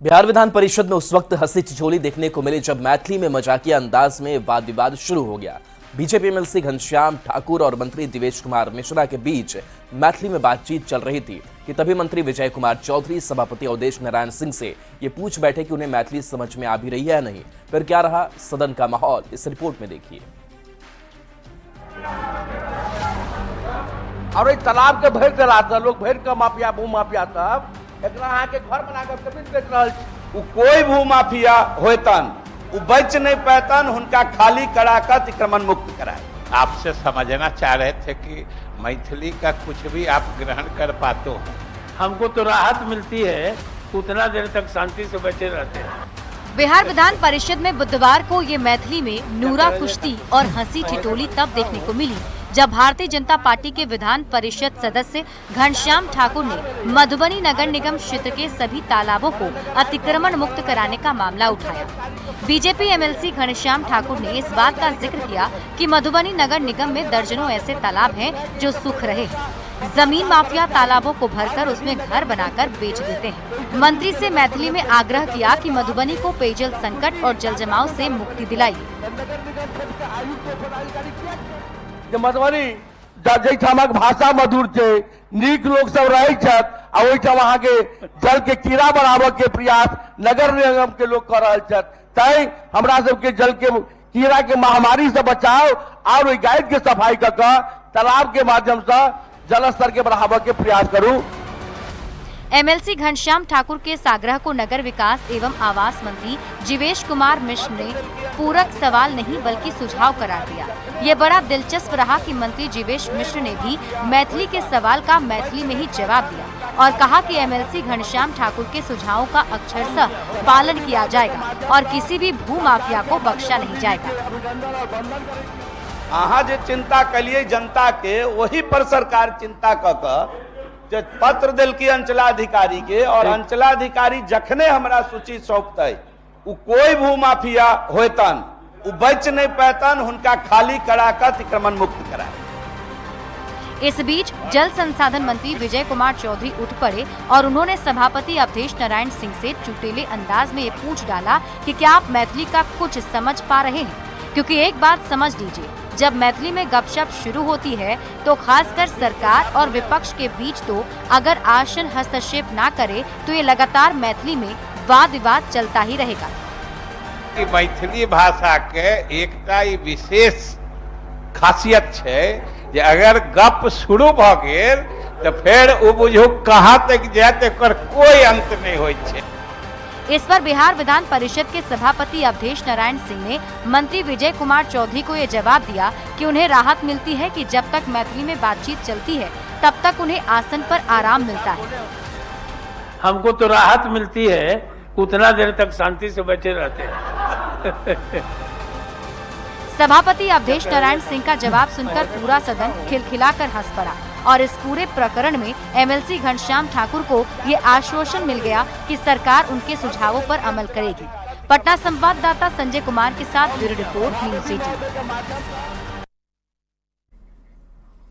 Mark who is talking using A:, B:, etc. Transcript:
A: बिहार विधान परिषद में उस वक्त हंसी ठिठोली देखने को मिली जब मैथिली में मजाकिया अंदाज में वाद विवाद शुरू हो गया। बीजेपी एमएलसी घनश्याम ठाकुर और मंत्री दिवेश कुमार मिश्रा के बीच मैथिली में बातचीत चल रही थी कि तभी मंत्री विजय कुमार चौधरी सभापति अवधेश नारायण सिंह से ये पूछ बैठे कि उन्हें मैथिली समझ में आ भी रही है या नहीं। फिर क्या रहा सदन का माहौल, इस रिपोर्ट में देखिए।
B: और तालाब के भर चलाता लोग भर का माफिया भू माफिया तब एकरा के घर बनाकर जमीन बेच रहल छी।
C: कोई भू माफिया होतन उ बच नहीं पैतन, उनका खाली कराकर अतिक्रमण मुक्त कराए।
D: आपसे समझना चाह रहे थे कि मैथिली का कुछ भी आप ग्रहण कर पाते हो।
E: हमको तो राहत मिलती है, उतना देर तक शांति से बचे रहते हैं।
F: बिहार विधान परिषद में बुधवार को ये मैथिली में नूरा कुश्ती और हंसी ठिठोली तब देखने को मिली जब भारतीय जनता पार्टी के विधान परिषद सदस्य घनश्याम ठाकुर ने मधुबनी नगर निगम क्षेत्र के सभी तालाबों को अतिक्रमण मुक्त कराने का मामला उठाया। बीजेपी एमएलसी घनश्याम ठाकुर ने इस बात का जिक्र किया कि मधुबनी नगर निगम में दर्जनों ऐसे तालाब हैं जो सूख रहे हैं। जमीन माफिया तालाबों को भरकर उसमें घर बनाकर बेच देते हैं। मंत्री से मैथिली में आग्रह किया कि मधुबनी को पेयजल संकट और जल जमाव से मुक्ति दिलाइए।
B: मधुबनी जैठामक भाषा मधुर छे, नीक लोग सब रहे छथि आ ओहिठाम वहाँ के जल के कीड़ा बनाबे के प्रयास नगर निगम के लोग कर रहल छथि। तै हमरा सबके जल के कीड़ा के महामारी से बचाव और ओहि गाइड के सफाई क के तालाब के माध्यम से जल स्तर के बढ़ावे के प्रयास करूं।
F: एमएलसी घनश्याम ठाकुर के इस आग्रह को नगर विकास एवं आवास मंत्री जिवेश कुमार मिश्र ने पूरक सवाल नहीं बल्कि सुझाव करार दिया। ये बड़ा दिलचस्प रहा कि मंत्री जिवेश मिश्र ने भी मैथिली के सवाल का मैथिली में ही जवाब दिया और कहा कि एमएलसी घनश्याम ठाकुर के सुझावों का अक्षरशः पालन किया जाएगा और किसी भी भू माफिया को बख्शा नहीं जाएगा।
C: अहाँ जे चिंता कलिए जनता के, वही पर सरकार चिंता क पत्र दिल की अंचलाधिकारी के और अंचलाधिकारी जखने हमरा सूची सौंपते उ कोई भू माफिया होतन उ बच नहीं पैतन, उनका खाली कराकर अतिक्रमण मुक्त कराए।
F: इस बीच जल संसाधन मंत्री विजय कुमार चौधरी उठ पड़े और उन्होंने सभापति अवधेश नारायण सिंह से चुटीले अंदाज में ये पूछ डाला कि क्या आप मैथिली का कुछ समझ पा रहे हैं, क्योंकि एक बात समझ लीजिए, जब मैथिली में गपशप शुरू होती है तो खासकर सरकार और विपक्ष के बीच तो अगर आसन हस्तक्षेप ना करे तो ये लगातार मैथिली में वाद विवाद चलता ही रहेगा।
D: कि मैथिली भाषा के एकटा विशेष खासियत है जे अगर गप शुरू भ गेल तो फिर उ बुझू कहाँ तक जाए एकर कोई अंत नहीं होय छै।
F: इस पर बिहार विधान परिषद के सभापति अवधेश नारायण सिंह ने मंत्री विजय कुमार चौधरी को ये जवाब दिया कि उन्हें राहत मिलती है कि जब तक मैथिली में बातचीत चलती है तब तक उन्हें आसन पर आराम मिलता है।
E: हमको तो राहत मिलती है, उतना देर तक शांति से बचे रहते हैं।
F: सभापति अवधेश नारायण सिंह का जवाब सुनकर पूरा सदन खिलखिलाकर हंस पड़ा और इस पूरे प्रकरण में एमएलसी घनश्याम ठाकुर को ये आश्वासन मिल गया कि सरकार उनके सुझावों पर अमल करेगी। पटना संवाददाता संजय कुमार के साथ ब्यूरो रिपोर्ट न्यूज़ 18।